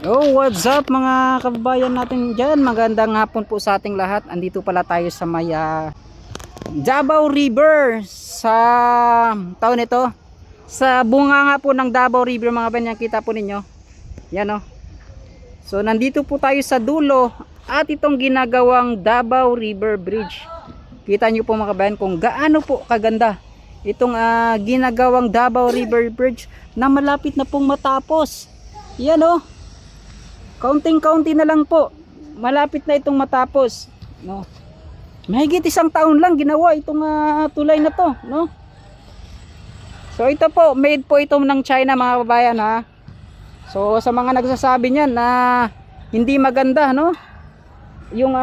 Oh, what's up mga kababayan natin dyan? Magandang hapon po sa ating lahat. Andito pala tayo sa may Davao River sa taon ito. Sa bunga nga po ng Davao River mga banyan, kita po ninyo. Yan oh. So nandito po tayo sa dulo at itong ginagawang Davao River Bridge. Kita nyo po mga kabayan kung gaano po kaganda itong ginagawang Davao River Bridge na malapit na pong matapos. Yan oh. Kaunting-kaunti na lang po. Malapit na itong matapos, no. Mahigit 1 taon lang ginawa itong tulay na to, no. So ito po, made po ito ng China mga kababayan ha. So sa mga nagsasabi niyan na hindi maganda, no. Yung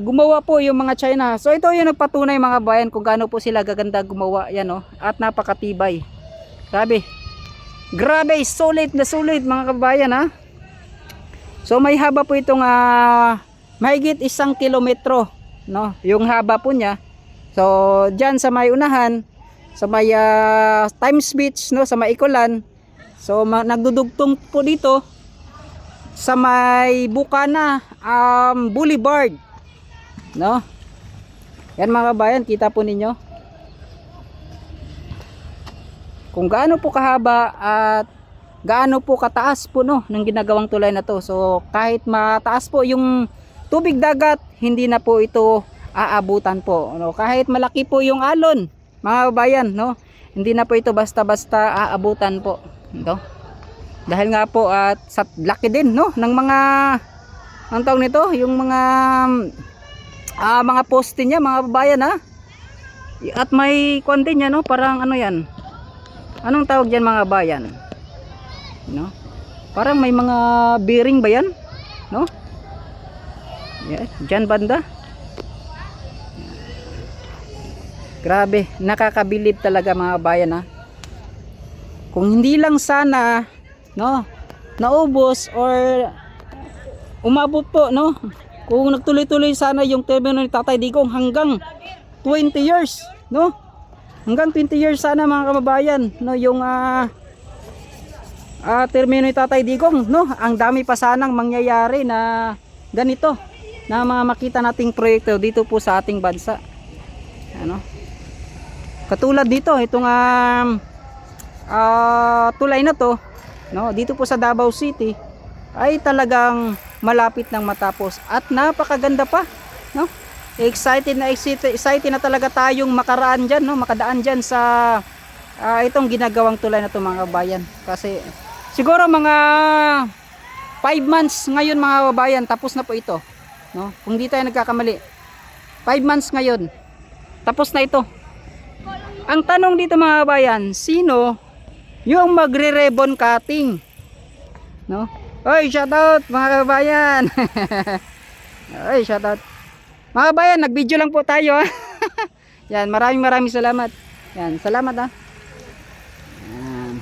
gumawa po yung mga China. So ito yung nagpatunay mga kababayan kung gaano po sila gaganda gumawa yan, no. At napakatibay. Grabe, solid na solid mga kabayan ha. So may haba po itong mahigit 1 kilometro, no, yung haba po niya. So diyan sa may unahan, sa may Times Beach, no, sa may Ikulan. So nagdudugtong po dito sa may Bukana Boulevard, no. Yan mga kabayan, kita po ninyo kung gaano po kahaba at gaano po kataas po, no, ng ginagawang tulay na to. So kahit mataas po yung tubig dagat, hindi na po ito aabutan po, no? Kahit malaki po yung alon mga kabayan, no, hindi na po ito basta-basta aabutan po, no? Dahil nga po at sa laki din, no, ng mga ang tawag nito, yung mga poste niya mga kabayan ha. At may konti niya, no, parang ano yan, anong tawag diyan mga bayan, no? Parang may mga bearing ba yan, no? Yeah, diyan banda. Grabe, nakakabilib talaga mga bayan ha. Kung hindi lang sana, no, naubos or umabot po, no, kung nagtuloy-tuloy sana yung termino ni Tatay Digong hanggang 20 years, no, hanggang 20 years sana mga kababayan, no, yung termino ni Tatay Digong, no, ang dami pa sanang mangyayari na ganito, na mga makita nating proyekto dito po sa ating bansa, ano, katulad dito itong tulay na to, no, dito po sa Davao City ay talagang malapit nang matapos at napakaganda pa, no. Excited na talaga tayong makaraan dyan, no, makadaan dyan sa itong ginagawang tulay na to mga kabayan. Kasi siguro mga 5 months ngayon mga kabayan, tapos na po ito, no, kung di tayo nagkakamali. 5 months ngayon, tapos na ito. Ang tanong dito mga kabayan, sino yung magre-ribbon cutting, no? Oy, shoutout mga kabayan. Oy, shoutout mga bayan, nag-video lang po tayo ha. Yan, maraming salamat. Yan, salamat ha. Yan.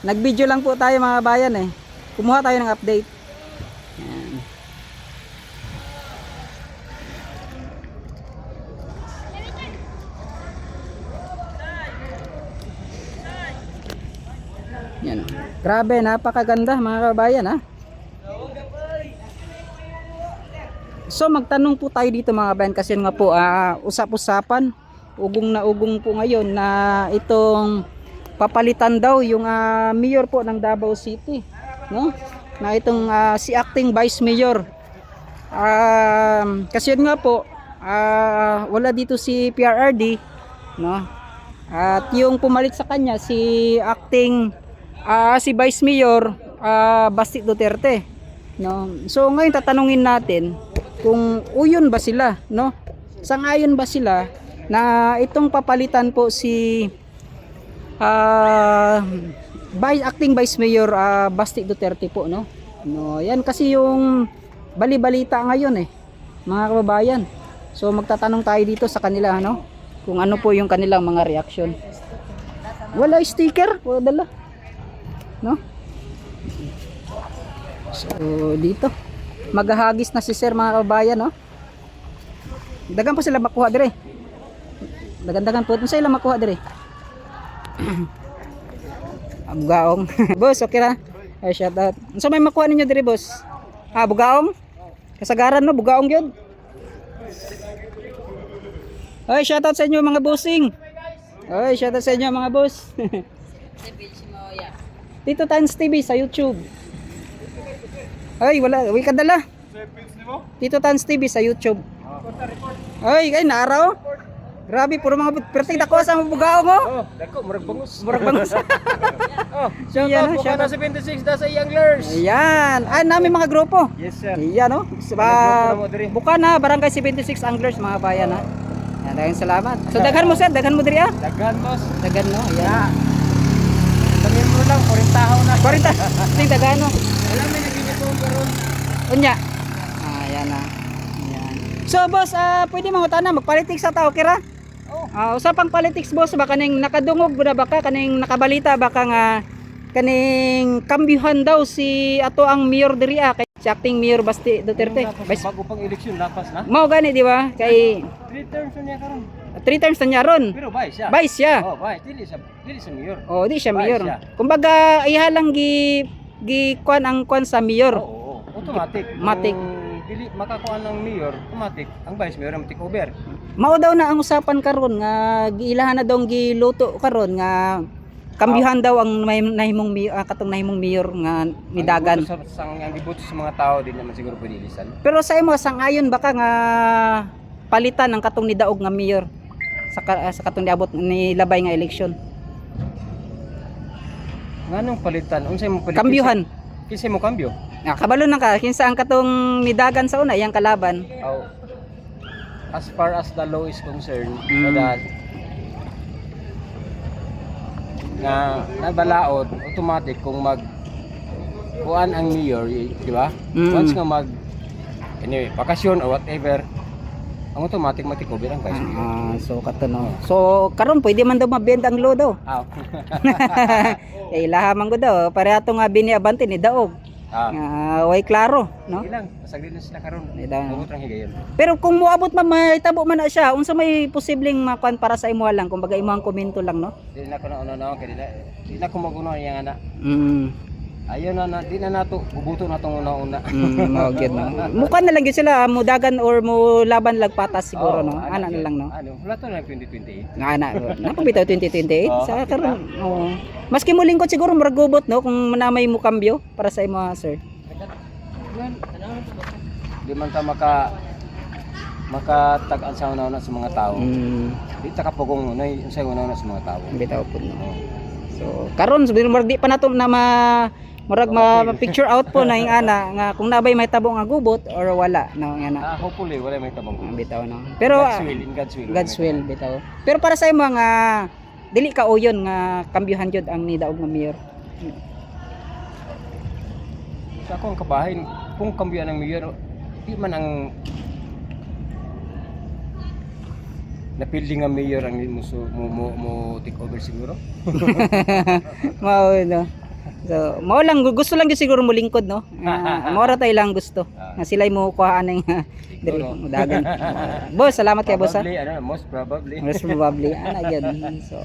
Nag-video lang po tayo mga bayan eh. Kumuha tayo ng update. Yan. Yan. Grabe, napakaganda mga kabayan ha. So magtanong po tayo dito mga kabayan kasi nga po usap-usapan, ugong na ugong po ngayon na itong papalitan daw yung mayor po ng Davao City, no? Na itong si acting vice mayor. Kasi nga po wala dito si PRRD, no? At yung pumalit sa kanya si acting si vice mayor Basti Duterte, no? So ngayon tatanungin natin kung uyon ba sila, no? Sangayon ba sila na itong papalitan po si acting vice mayor Basti Duterte po, no? No, yan kasi yung bali-balita ngayon eh, mga kababayan. So magtatanong tayo dito sa kanila, no? Kung ano po yung kanilang mga reaksyon. Wala sticker, wala dala, no? So dito maghahagis na si sir mga kabayan, no? Dagan po sila makuha dire. Dagan po sila makuha dire. Bugaong. Boss, okay ra. Ay, shout out. Unsa may makuha ninyo diri, boss? Bugaong? Kasagaran no, bugaong gyud. Ay, shout out sa inyo mga bossing. Ay, shout out sa inyo mga boss. Tito Tans TV sa YouTube. Ay, wala, way kadala. Tito Tans TV sa YouTube. Ay, naaraw. Grabe, puro mga perting dako sa mga bugaong oh. Dako, murag bangus. Murag bangus. Shout out po kana 76 da sa Younglers. Ayan. Ay, namin mga grupo. Yes sir. Ayan oh. Buka na, Barangay 76 Anglers mga bayan ha. Ayan, daghang salamat. So daghan mo sir, daghan mo diri ah. Daghan boss. Daghan no. Ayan. Sabihin mo lang 40 taon na. 40. Sing daghan no. Alam mo naging ko karon. Unya. Ayan na. Ayan. So boss, pwede mo na magpolitics sa tao kira? Usapang politics boss, baka ning nakadungog na baka kaning nakabalita baka nga kaning kambyuhan daw si ato ang mayor diri kay si acting mayor Basti Duterte. Bago pang eleksyon lapas na. Mao gani di ba? Kay 3 terms na niya karon. 3 times na niya ron. Pero vice siya. Vice siya. Oh, vice dili sa mayor. Oh, di siya Vice mayor. siya. Kumbaga ihalang gi kwan ang kwan sa mayor. Oo, automatic. Matic. Kung dili makakuha ng mayor, automatic ang vice mayor ang take over. Mao daw na ang usapan karon nga giilahan na daw giluto karon nga kambyuhan daw ang nahimong katong nahimong mayor nga nidagan. Ang gibuto sa mga tao din naman siguro pwede ilisan. Pero sa imo sang-ayon baka nga palitan ang katong nidaog nga mayor sa katong niabot ni labay nga eleksyon. Nganong palitan? Unsay mo palitan? Kambyuhan. Kinsa mo kambyo? Kabalo na ka kinsa ang katong nidagan sa una iyang kalaban. Oh. As far as the law is concerned, nga nabalaod automatic kung mag kuan ang mayor, di ba? Once nga mag anyway, bakasyon or whatever, ang automatic matikover ang vice mayor. So katuno. So karon pwede man daw mabend ang law daw. Eh lahamang ko daw pareha nga biniabante ni daog. Way klaro, no? Ilang, masaglit na sila karon. Abot lang higayon. Pero kung moabot man mahitabo man na siya, unsa may posibleng makuan para sa imo lang, kumbaga imong komento lang, no? Dili na ko na una kay dili na ko maguno yang ana. Ayo na di na nato bubuto na tong una-una. Mao gyud no. Mukha na lang gyud sila mudagan or mo laban lag patas siguro, no? Ana na lang, no. Wala to na 2028. Nga ana. Napabitaw 2028 sa karon. Maski mo lingkod siguro maragubot, no, kung manamay mo kambyo para sa imo, sir. Di man ta makatag-an sa una sa mga tao. Di ta kapugong unay unsay una sa mga tao. Bitaw pud no. So karon sabihin mo di pa nato na murag ma-picture out po na yung ana nga kung nabay may tabo nga gubot or wala, no, nga na. Hopefully wala may tabang gubot. Bitaw no. Pero God's will bitaw. Pero para sa imo nga dili ka uyon nga kambyuhan jud ang nidaog nga mayor. Sa akong kabahin, kung kambyuhan ng mayor, di man ang napili nga mayor ang mo take over siguro. Mao no. So, mao lang gusto lang gyud siguro mo lingkod, no. Mao ra tay lang gusto. Nga sila'y mo kuhaan ng diri dagan. Boss, salamat kay boss. Most probably. Most probably. Ana gyud. So,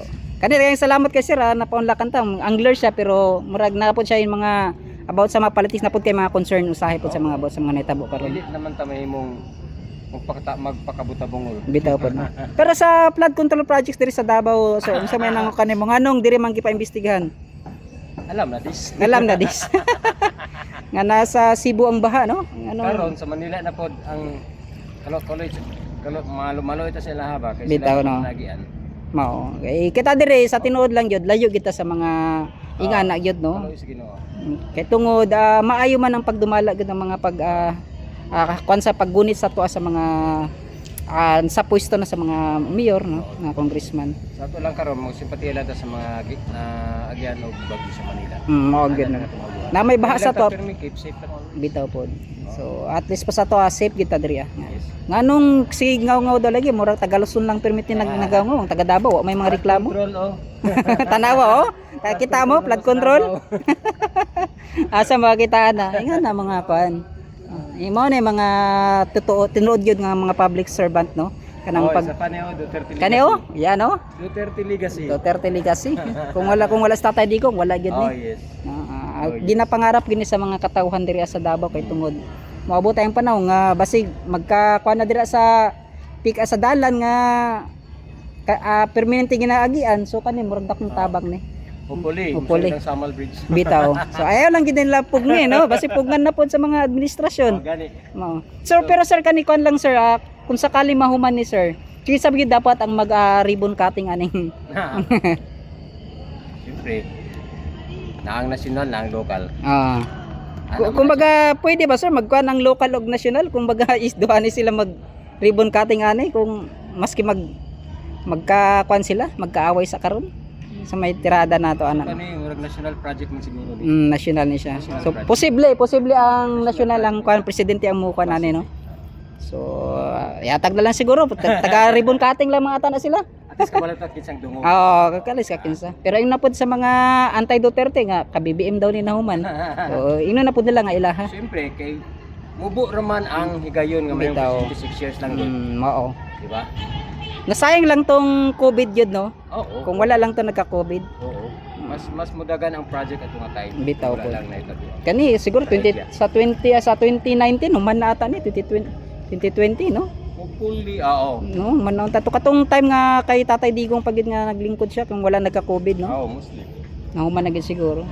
kanina salamat kay sir napaunlakan ta. Angler siya pero murag na pod siya yung mga about sa mga politics na pod kay mga concern usahay pod sa mga boss sa mga natabo karon. Dili naman ta mahimong magpakabutabong bitaw pod. Pero sa flood control projects diri sa Davao, so unsa may nang kanimo nganong diri man gipa-imbestigahan? Alam na dis. Nga nasa Cebu ang baha, no? Karon sa Manila na pod ang college malo ito sila haba kasi bitaw, no? Mao. Kita diri sa tinuod lang gyud, layo kita sa mga ingana gyud, no? Kay tungod maayo man ang pagdumala gyud ng mga kuan sa paggunit sa tuwa sa mga sa pwesto na sa mga mayor, no, na congressman. Sa to lang karon mo simpatiya lang sa mga agyan og bagyo sa Manila. Mao gyud na may baha sa to. Bitaw pod. So at least pa sa to safe gyud ta diri. Nganong sigaw-ngaw daw lagi murag Tagaluson lang permit ni nagaw-ngaw, taga Davao may mga reklamo. Tanawa kita mo flood control. Asa makitaan na. Ingon na mga kuan. Imo na mga totoo tinuod gyud nga mga public servant, no, kanang pag Sa Paneo, Duterte Legacy. kaneo, yan oh. Duterte Legacy. Duterte Legacy. Kung wala sa Tatay Digong, wala gyud Oh, ni. yes. Ginapangarap gini sa mga katawhan diri sa Davao kay tungod moabot tayong panahon nga basig magkakuan na dira sa sa dalan nga permanente ginaagian, so kani murag dakong tabang ni. Hopefully. Hopefully. Sa Samal Bridge. Bitaw. So ayaw lang gid nila pugni no, basi pugnan na pod sa mga administrasyon. Gani. Mao. Sir, pero sir kani kuan lang sir, kung sakali mahuman ni sir, kaya sabi gid dapat ang mag ribbon cutting aning. Siyempre. Naang national, naang local. Kumbaga pwede ba sir magkuan ang local ug national, kumbaga isduhan ni sila mag ribbon cutting ani kung maski magkakuan sila, magkaaway sa karon sa may tirada nato ana. Kani murag national project man siguro dito. National ni siya. So posible ang national ang kuan presidente ang mukuan ani no. So yatag na lang siguro taga ribbon cutting lang mga ata na sila. At least kabalatot kinsang dungo. Oo, kakalis ka kinsa. Pero yung napod sa mga anti-Duterte nga ka-BBM daw ni nahuman. So ino na pud nila nga ilaha. Siyempre kay mubo raman ang higayon nga may Bitaw. 26 years lang doon, Oo. di ba? Nasayang lang tong COVID yun no. Oo. Kung wala lang to nagka-COVID. Oo. Mas mudagan ang project at mga time. Bitaw po. Wala lang na itabi. Kani siguro 2019 human na ata ni 2020 no. Hopefully, oo. No, man tato katong time nga kay Tatay Digong pagid nga naglingkod siya kung wala nagka-COVID no. Oo, Muslim. Nahuman na gid siguro.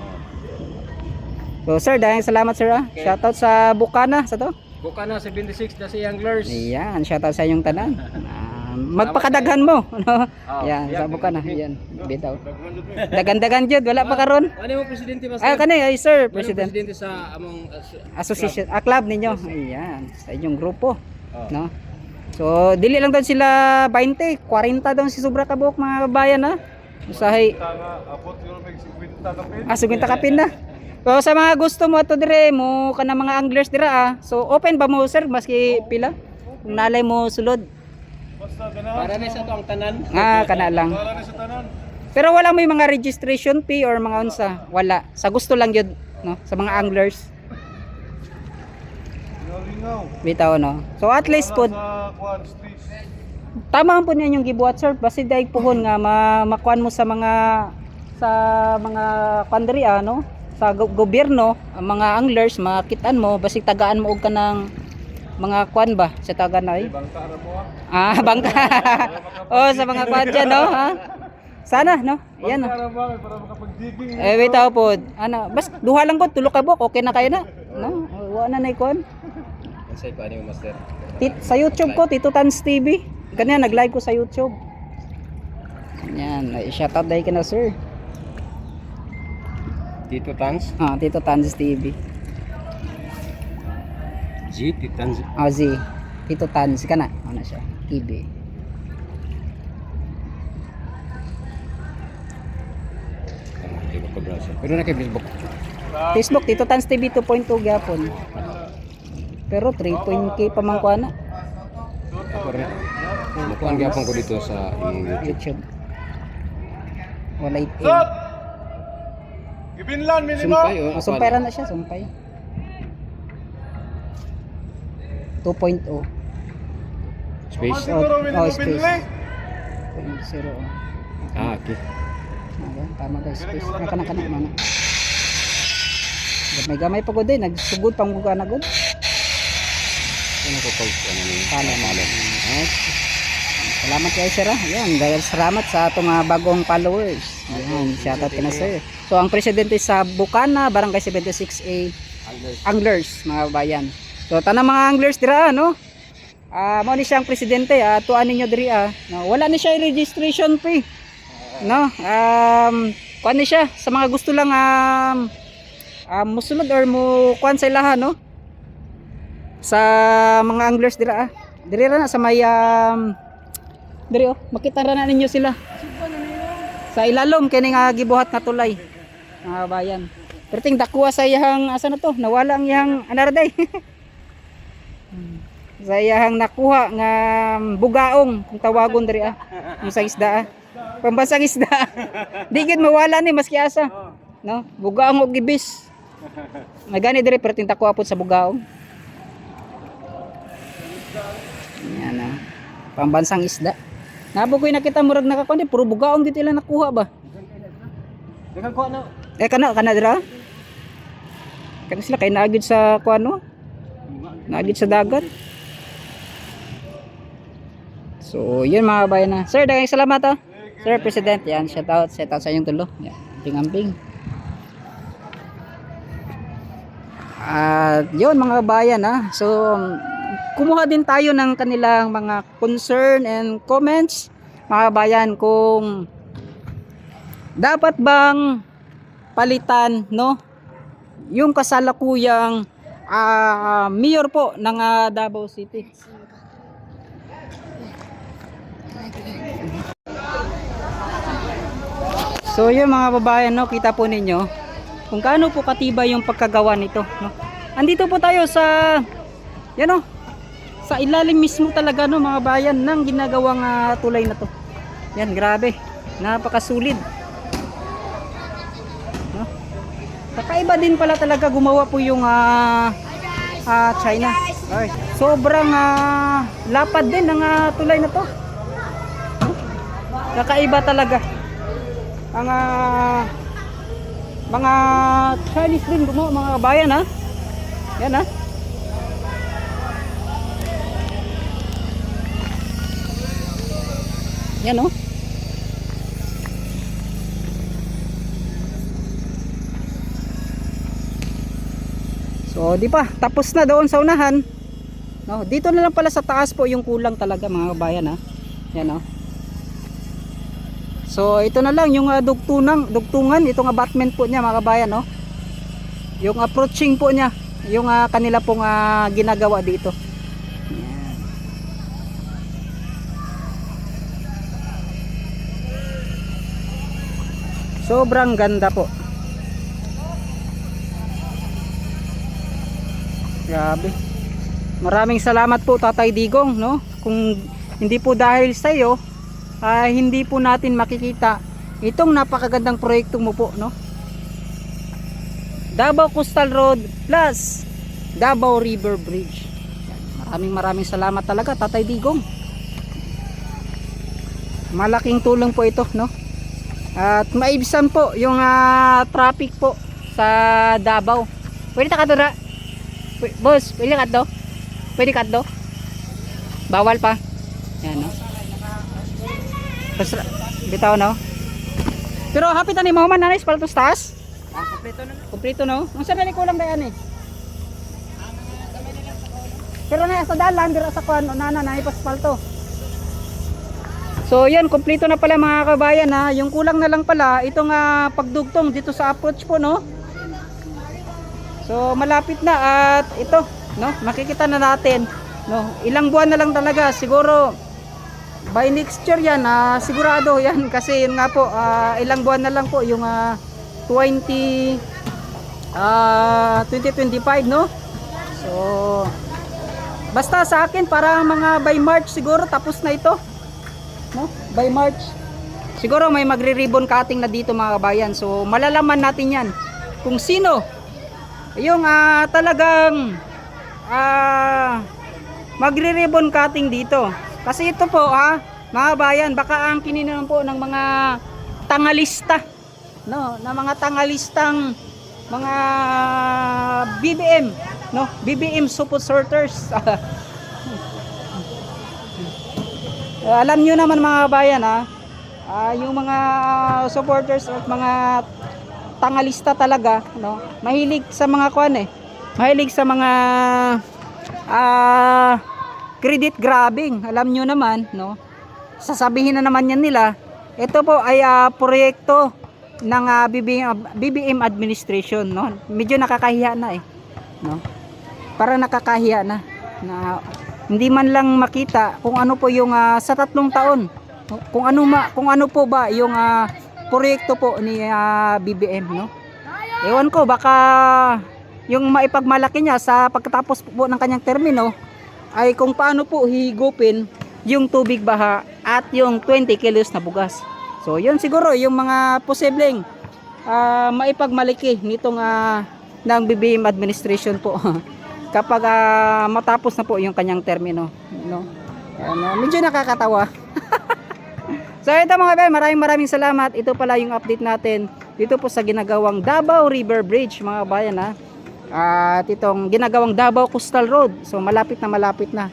So sir, dahil salamat sir. Okay. Shoutout sa Bukana sa to. Buka na 76 na si Anglers. Ayan, shoutout sa inyong tanan. Magpakadaghan mo, no? Oh, Yan, yan, sa Bukana. Yan, bitaw. Dagan-dagan jud, wala pa karon. Ano mo presidente mas? Ay, kani, ay sir, Ano president. presidente sa among Association, club ninyo. Ayan, sa inyong grupo, Oh. no? So, dili lang daw sila 20, 40 daw si sobra ka buok mga bayan ha. Usahay. Suginta kapin na. So, sa mga gusto mo ato dire mo kana mga anglers dira So, open ba mo sir maski pila? Kung nalay mo sulod. Para na sa to ang tanan. Kana lang. Pero wala mo yung mga registration fee or mga unsa? Wala. Sa gusto lang yun, no? Sa mga anglers. Bitaw, no? So at least po, tama po niya yung gibuhat, sir. Basta dahil puhon nga, makuan mo sa mga pandri, no? Sa gobyerno, ang mga anglers, makitaan mo, basta tagaan mo og ka ng mga kuan ba? Sa tagaan na, bangka. Sa mga kuan dyan, no? Sana, no? Yan, no? Bitaw po. Bas, duha lang po, tulok ka buk, okay na kayo na. No? Wala na kuan. Say ko ano yung master. Sa YouTube ko, Tito Tans TV. Kanya, nag-live ko sa YouTube. Yan, shoutout dahil ka na, sir. Tito Tans. Tito Tans TV. G Tito Tans. Z. Tito Tans ka na. Ano siya? TV. Pero na kay Facebook. Facebook, Tito Tans TV 2.2 gyapon. Pero 3.k pa man ko ana. Correct. Mukuan gyapon ko dito sa YouTube. YouTube. Wala itin. Gibinlan Sumpay Sumpay ra na siya, sumpay. 2.0. Space. Space. 2.0. Okay. Tama guys, space. Kana mana. Gamay pa gud nagsugod pang buga na gud. Ano ko pag Pala. Salamat kay sir. Ayan, dahil salamat sa atong bagong followers. Ayan, shoutout ka na sir. So ang presidente sa Bukana, Barangay 76A, Anglers, mga bayan. So tanang mga anglers dira no. Mao ni siyang presidente tuan ninyo diri no, wala ni siya registration fee. No? Kuan ni siya sa mga gusto lang musulod or mo kuan sa ilaha no. Sa mga anglers dira diri ra na sa may diri makita ra na ninyo sila sa ilalom kini nga gibuhat nga tulay mga bayan. Perting dakuha sa iyang asa na to nawala ang iyang anarday. Sa iyang nakuha nga bugaong kung tawagon diri ang sa isda pambansang isda. Di gid mawala ni maski asa no bugaong og gibis magani diri perting dakuha pod sa bugaong. Yan Pambansang isda. Nabo ko nakita murag nakakuan puro bugaong dito ilang nakuha ba? Dagan ko ano? Kana dira. Kana sila kay naagid sa kuan no. Naagid sa dagat. So, yun mga bayan na. Sir, daghang salamat ah. Sir President, yan, shout out sa inyong tulo. Yan, amping-amping. At yun mga bayan ah. So, kumuha din tayo ng kanilang mga concern and comments mga bayan kung dapat bang palitan no yung kasalukuyang mayor po ng Davao City. So yun mga babayan no, kita po ninyo kung gaano po katibay yung pagkagawa nito no. Andito po tayo sa yan no, sa ilalim mismo talaga no mga bayan ng ginagawang tulay na to. Yan, grabe. Napakasulit. No? Kakaiba din pala talaga gumawa po yung China. Ay, sobrang lapad din ng tulay na to. No? Kakaiba talaga. Ang mga Chinese din gumawa mga bayan ha. Yan ha. Yan oh. So, di pa tapos na doon sa unahan. No, dito na lang pala sa taas po yung kulang talaga mga kabayan ha. Yan oh. So, ito na lang yung dugtungan, itong abutment po niya mga kabayan no. Yung approaching po niya, yung kanila pong ginagawa dito. Yan. Sobrang ganda po. Grabe. Maraming salamat po Tatay Digong no. Kung hindi po dahil sa iyo, hindi po natin makikita itong napakagandang proyekto mo po no. Davao Coastal Road plus Davao River Bridge. Maraming salamat talaga Tatay Digong. Malaking tulong po ito no. At maibsan po yung traffic po sa Davao. Pwede ta kadura? Boss, pwede ka do? Pwede ka do? Bawal pa. Yan no. Tapos bitaw no. Pero hapit ani mo man nanis paltos taas. Kompleto na. Kompleto no. Unsa na ni kulang dayan eh? Pero na sa dalan dira sa kuan nana na ipaspalto. So yan, kompleto na pala mga kabayan ha. Yung kulang na lang pala itong pagdugtong dito sa approach po no. So malapit na at ito no, makikita na natin no. Ilang buwan na lang talaga siguro by next year yan sigurado yan kasi yun nga po ilang buwan na lang po yung 2025 no. So basta sa akin para mga by March siguro tapos na ito no, by March siguro may magre-ribbon cutting na dito mga kabayan. So malalaman natin yan kung sino yung talagang magre-ribbon cutting dito. Kasi ito po mga bayan, baka ang kininom po ng mga tangalista no, na mga tangalistang mga BBM no, BBM supporters. Alam nyo naman mga bayan yung mga supporters at mga tangalista talaga no, mahilig sa mga kuan mahilig sa mga credit grabbing. Alam nyo naman no, sasabihin na naman yan nila ito po ay proyekto ng BBM administration no. Medyo nakakahiya na no, parang nakakahiya na hindi man lang makita kung ano po yung sa 3 taon kung ano po ba yung proyekto po ni BBM no. Ewan ko baka yung maipagmalaki niya sa pagkatapos po ng kanyang termino ay kung paano po hihigupin yung tubig baha at yung 20 kilos na bugas. So yun siguro yung mga posibleng maipagmalaki nitong ng BBM administration po kapag matapos na po yung kanyang termino no. Medyo nakakatawa. So ito mga bay, maraming salamat. Ito pala yung update natin dito po sa ginagawang Davao River Bridge mga bayan ha. At itong ginagawang Davao Coastal Road. So malapit na,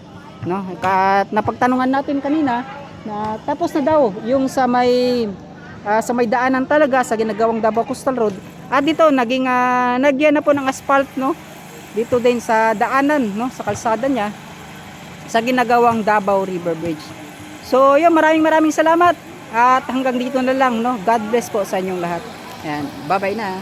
no? At napagtanungan natin kanina na tapos na daw yung sa may daanan talaga sa ginagawang Davao Coastal Road. At dito naging nagyan na po ng asphalt, no? Dito din sa daanan, no, sa kalsada niya sa ginagawang Davao River Bridge. So, yun, maraming salamat at hanggang dito na lang, no. God bless po sa inyong lahat. Ayan, bye-bye na.